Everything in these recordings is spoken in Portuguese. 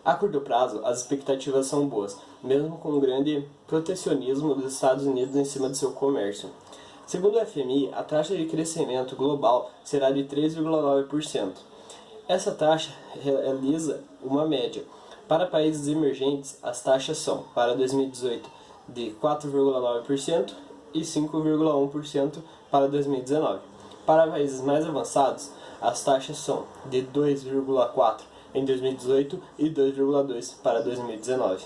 A curto prazo, as expectativas são boas, mesmo com o grande protecionismo dos Estados Unidos em cima do seu comércio. Segundo o FMI, a taxa de crescimento global será de 3,9%. Essa taxa realiza uma média. Para países emergentes, as taxas são, para 2018, de 4,9% e 5,1% para 2019. Para países mais avançados, as taxas são de 2,4% em 2018 e 2,2% para 2019.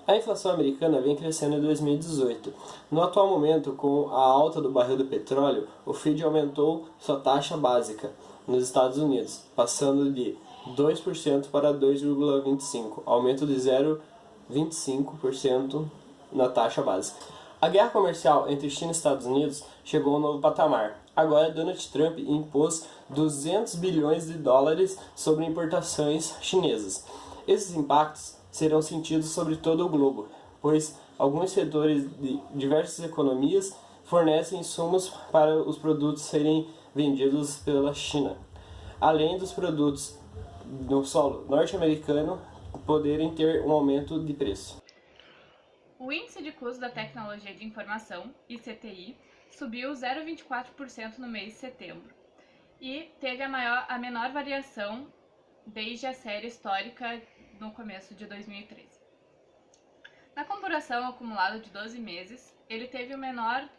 A inflação americana vem crescendo em 2018. No atual momento, com a alta do barril do petróleo, o Fed aumentou sua taxa básica nos Estados Unidos, passando de 2% para 2,25%, aumento de 0,25% na taxa básica. A guerra comercial entre China e Estados Unidos chegou a um novo patamar. Agora, Donald Trump impôs 200 bilhões de dólares sobre importações chinesas. Esses impactos serão sentidos sobre todo o globo, pois alguns setores de diversas economias fornecem insumos para os produtos serem vendidos pela China, além dos produtos no solo norte-americano poderem ter um aumento de preço. O Índice de Custo da Tecnologia de Informação, ICTI, subiu 0,24% no mês de setembro e teve a menor variação desde a série histórica no começo de 2013. Na comparação acumulada de 12 meses, ele teve o menor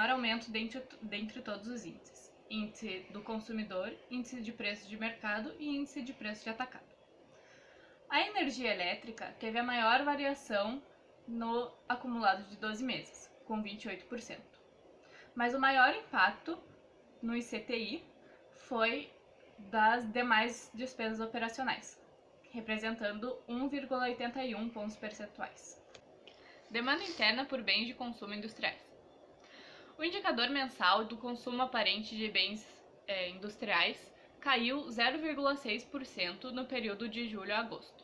aumento dentre todos os índices. Índice do consumidor, índice de preço de mercado e índice de preço de atacado. A energia elétrica teve a maior variação no acumulado de 12 meses, com 28%. Mas o maior impacto no ICTI foi das demais despesas operacionais, representando 1,81 pontos percentuais. Demanda interna por bens de consumo industriais. O indicador mensal do consumo aparente de bens industriais caiu 0,6% no período de julho a agosto.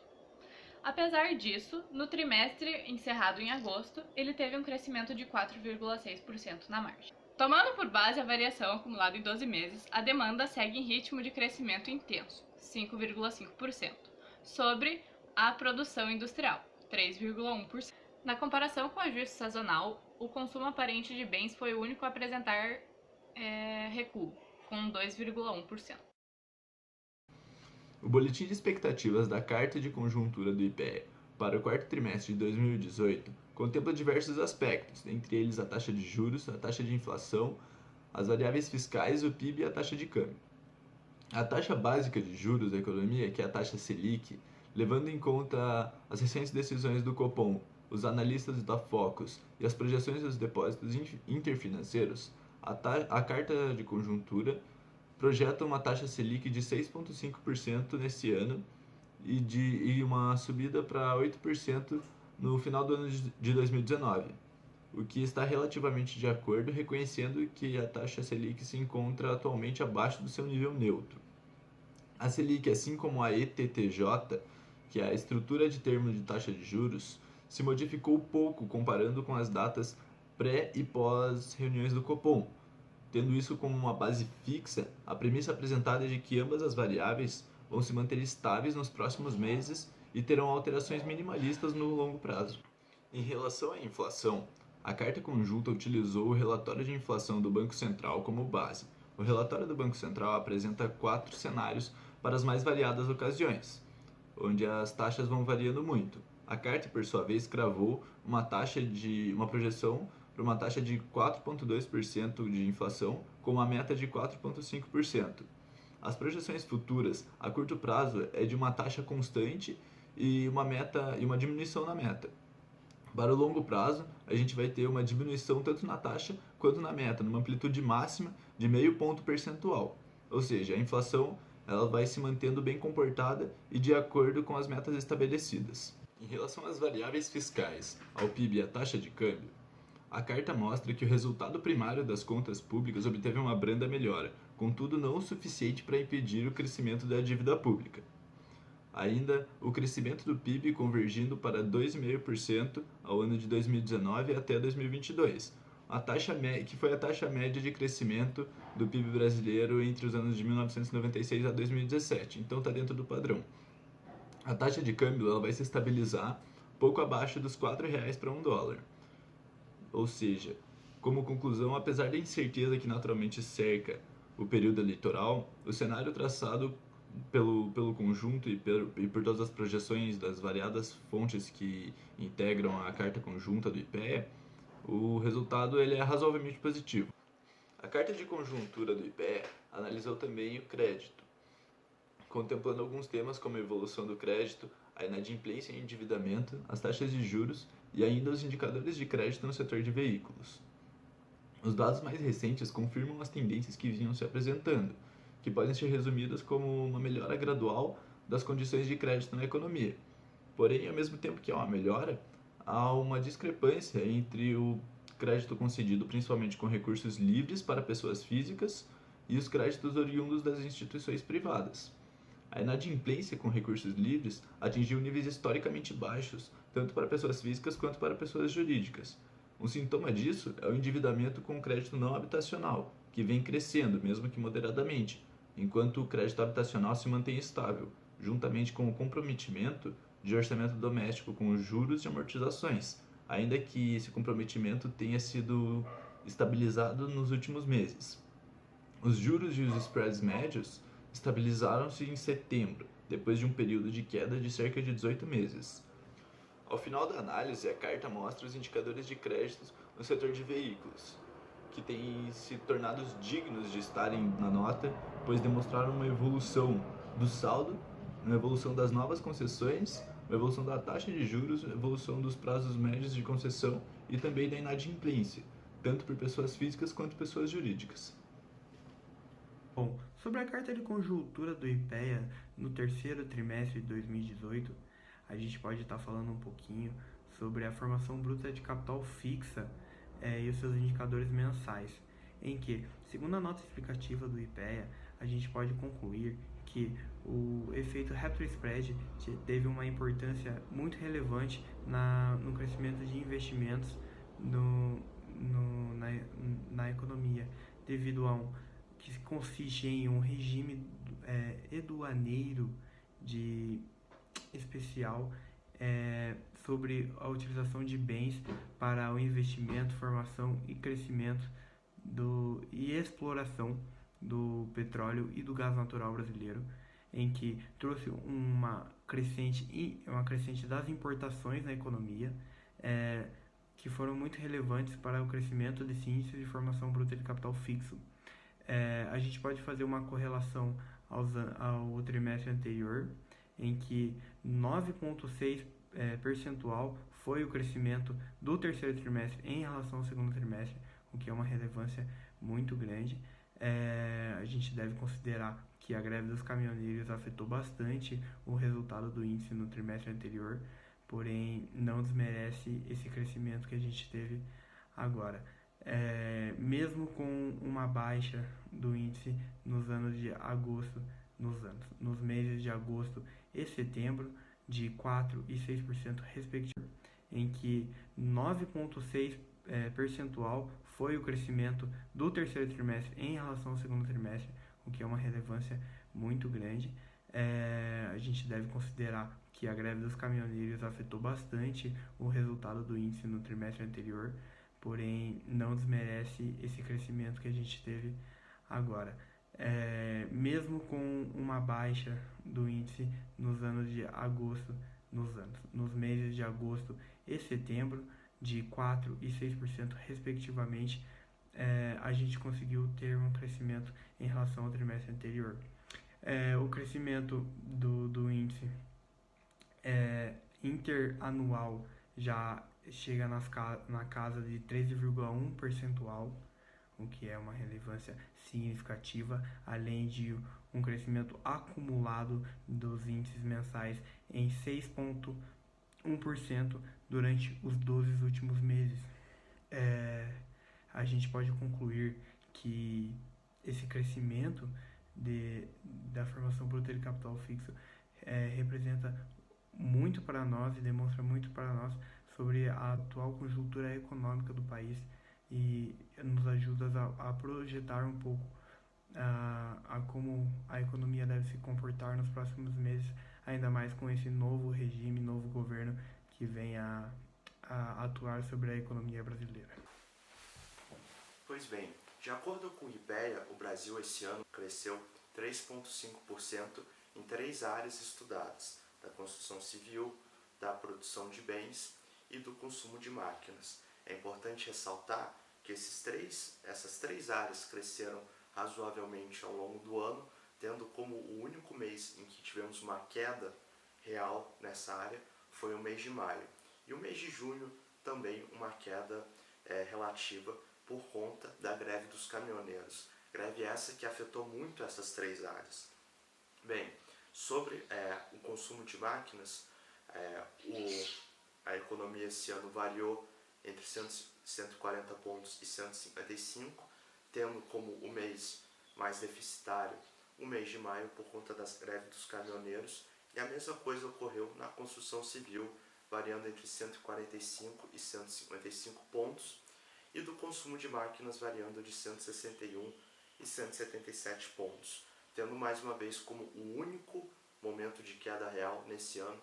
Apesar disso, no trimestre encerrado em agosto, ele teve um crescimento de 4,6% na margem. Tomando por base a variação acumulada em 12 meses, a demanda segue em ritmo de crescimento intenso, 5,5%, sobre a produção industrial, 3,1%. Na comparação com o ajuste sazonal, o consumo aparente de bens foi o único a apresentar recuo, com 2,1%. O Boletim de Expectativas da Carta de Conjuntura do IPEA para o quarto trimestre de 2018 contempla diversos aspectos, entre eles a taxa de juros, a taxa de inflação, as variáveis fiscais, o PIB e a taxa de câmbio. A taxa básica de juros da economia, que é a taxa Selic, levando em conta as recentes decisões do Copom, os analistas da Focus e as projeções dos depósitos interfinanceiros, a Carta de Conjuntura projeta uma taxa Selic de 6,5% nesse ano e uma subida para 8% no final do ano de 2019, o que está relativamente de acordo, reconhecendo que a taxa Selic se encontra atualmente abaixo do seu nível neutro. A Selic, assim como a ETTJ, que é a estrutura de termo de taxa de juros, se modificou pouco comparando com as datas pré e pós reuniões do Copom. Tendo isso como uma base fixa, a premissa apresentada é de que ambas as variáveis vão se manter estáveis nos próximos meses e terão alterações minimalistas no longo prazo. Em relação à inflação, a Carta Conjunta utilizou o relatório de inflação do Banco Central como base. O relatório do Banco Central apresenta 4 cenários para as mais variadas ocasiões, onde as taxas vão variando muito. A Carta, por sua vez, cravou uma projeção para uma taxa de 4,2% de inflação com uma meta de 4,5%. As projeções futuras a curto prazo é de uma taxa constante e uma diminuição na meta. Para o longo prazo, a gente vai ter uma diminuição tanto na taxa quanto na meta, numa amplitude máxima de 0,5 ponto percentual. Ou seja, a inflação ela vai se mantendo bem comportada e de acordo com as metas estabelecidas. Em relação às variáveis fiscais, ao PIB e à taxa de câmbio, a carta mostra que o resultado primário das contas públicas obteve uma branda melhora, contudo não o suficiente para impedir o crescimento da dívida pública. Ainda o crescimento do PIB convergindo para 2,5% ao ano de 2019 até 2022, que foi a taxa média de crescimento do PIB brasileiro entre os anos de 1996 a 2017, então está dentro do padrão. A taxa de câmbio ela vai se estabilizar pouco abaixo dos R$ 4,00 para $1. Ou seja, como conclusão, apesar da incerteza que naturalmente cerca o período eleitoral, o cenário traçado pelo conjunto e por todas as projeções das variadas fontes que integram a carta conjunta do IPEA, o resultado ele é razoavelmente positivo. A carta de conjuntura do IPEA analisou também o crédito, contemplando alguns temas como a evolução do crédito, a inadimplência e endividamento, as taxas de juros e ainda os indicadores de crédito no setor de veículos. Os dados mais recentes confirmam as tendências que vinham se apresentando, que podem ser resumidas como uma melhora gradual das condições de crédito na economia. Porém, ao mesmo tempo que há uma melhora, há uma discrepância entre o crédito concedido principalmente com recursos livres para pessoas físicas e os créditos oriundos das instituições privadas. A inadimplência com recursos livres atingiu níveis historicamente baixos, tanto para pessoas físicas quanto para pessoas jurídicas. Um sintoma disso é o endividamento com crédito não habitacional, que vem crescendo, mesmo que moderadamente, enquanto o crédito habitacional se mantém estável, juntamente com o comprometimento de orçamento doméstico com juros e amortizações, ainda que esse comprometimento tenha sido estabilizado nos últimos meses. Os juros e os spreads médios estabilizaram-se em setembro, depois de um período de queda de cerca de 18 meses. Ao final da análise, a carta mostra os indicadores de créditos no setor de veículos, que têm se tornado dignos de estarem na nota, pois demonstraram uma evolução do saldo, uma evolução das novas concessões, uma evolução da taxa de juros, uma evolução dos prazos médios de concessão e também da inadimplência, tanto por pessoas físicas quanto pessoas jurídicas. Bom, sobre a carta de conjuntura do IPEA no terceiro trimestre de 2018, a gente pode estar falando um pouquinho sobre a formação bruta de capital fixa e os seus indicadores mensais, em que, segundo a nota explicativa do IPEA, a gente pode concluir que o efeito Raptor Spread teve uma importância muito relevante no crescimento de investimentos na economia, devido a que consiste em um regime aduaneiro especial sobre a utilização de bens para o investimento, formação e crescimento e exploração do petróleo e do gás natural brasileiro, em que trouxe uma crescente das importações na economia, que foram muito relevantes para o crescimento desse índice de formação bruta de capital fixo. A gente pode fazer uma correlação ao trimestre anterior, em que 9,6 percentual foi o crescimento do terceiro trimestre em relação ao segundo trimestre, o que é uma relevância muito grande. A gente deve considerar que a greve dos caminhoneiros afetou bastante o resultado do índice no trimestre anterior, porém não desmerece esse crescimento que a gente teve agora. Mesmo com uma baixa do índice nos meses de agosto e setembro de 4% e 6% respectivamente, em que 9,6 percentual foi o crescimento do terceiro trimestre em relação ao segundo trimestre, o que é uma relevância muito grande. A gente deve considerar que a greve dos caminhoneiros afetou bastante o resultado do índice no trimestre anterior, porém não desmerece esse crescimento que a gente teve agora. Mesmo com uma baixa do índice nos meses de agosto e setembro de 4% e 6% respectivamente, a gente conseguiu ter um crescimento em relação ao trimestre anterior. O crescimento do índice interanual já chega na casa de 13,1 percentual, o que é uma relevância significativa, além de um crescimento acumulado dos índices mensais em 6,1% durante os 12 últimos meses. A gente pode concluir que esse crescimento da formação bruta de capital fixo representa muito para nós e demonstra muito para nós sobre a atual conjuntura econômica do país e nos ajuda a projetar um pouco a como a economia deve se comportar nos próximos meses, ainda mais com esse novo regime, novo governo que vem a atuar sobre a economia brasileira. Pois bem, de acordo com o IPEA, o Brasil esse ano cresceu 3,5% em 3 áreas estudadas: da construção civil, da produção de bens e do consumo de máquinas. É importante ressaltar que essas três áreas cresceram razoavelmente ao longo do ano, tendo como o único mês em que tivemos uma queda real nessa área foi o mês de maio. E o mês de junho também uma queda relativa por conta da greve dos caminhoneiros. Greve essa que afetou muito essas 3 áreas. Bem, sobre o consumo de máquinas, a economia esse ano variou entre 140 pontos e 155, tendo como o mês mais deficitário o mês de maio por conta das greves dos caminhoneiros, e a mesma coisa ocorreu na construção civil, variando entre 145 e 155 pontos, e do consumo de máquinas variando de 161 e 177 pontos, tendo mais uma vez como o único momento de queda real nesse ano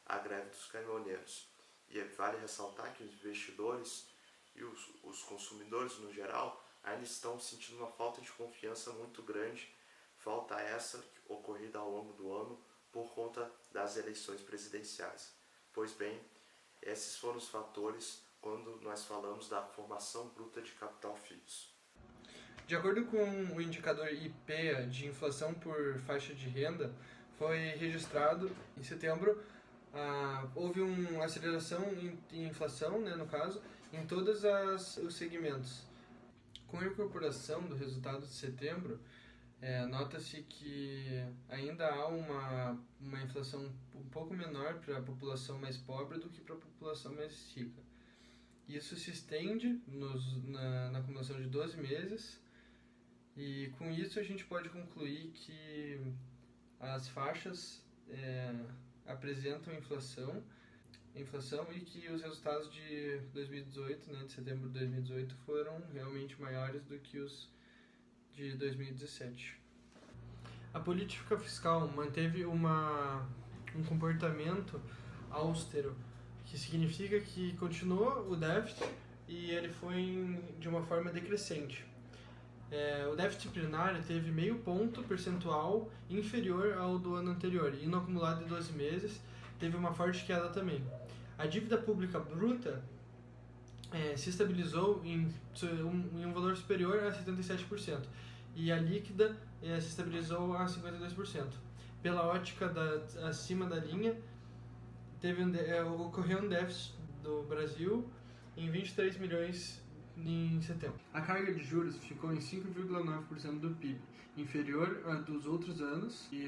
a greve dos caminhoneiros. E vale ressaltar que os investidores e os consumidores no geral ainda estão sentindo uma falta de confiança muito grande, falta essa ocorrida ao longo do ano por conta das eleições presidenciais. Pois bem, esses foram os fatores quando nós falamos da formação bruta de capital fixo. De acordo com o indicador IPEA de inflação por faixa de renda, foi registrado em setembro, houve uma aceleração em inflação, no caso, em todos os segmentos. Com a incorporação do resultado de setembro, nota-se que ainda há uma inflação um pouco menor para a população mais pobre do que para a população mais rica. Isso se estende na acumulação de 12 meses, e com isso a gente pode concluir que as faixas apresentam inflação e que os resultados de 2018, de setembro de 2018, foram realmente maiores do que os de 2017. A política fiscal manteve um comportamento austero, que significa que continuou o déficit e ele foi de uma forma decrescente. O déficit primário teve meio ponto percentual inferior ao do ano anterior, e no acumulado de 12 meses teve uma forte queda também. A dívida pública bruta se estabilizou em um valor superior a 77%, e a líquida se estabilizou a 52%. Pela ótica acima da linha, ocorreu um déficit do Brasil em 23 milhões em setembro. A carga de juros ficou em 5,9% do PIB, inferior a dos outros anos, e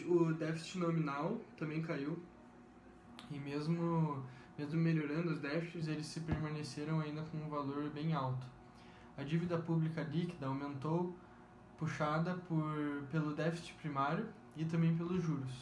o déficit nominal também caiu, e mesmo melhorando os déficits, eles se permaneceram ainda com um valor bem alto. A dívida pública líquida aumentou, puxada pelo déficit primário e também pelos juros.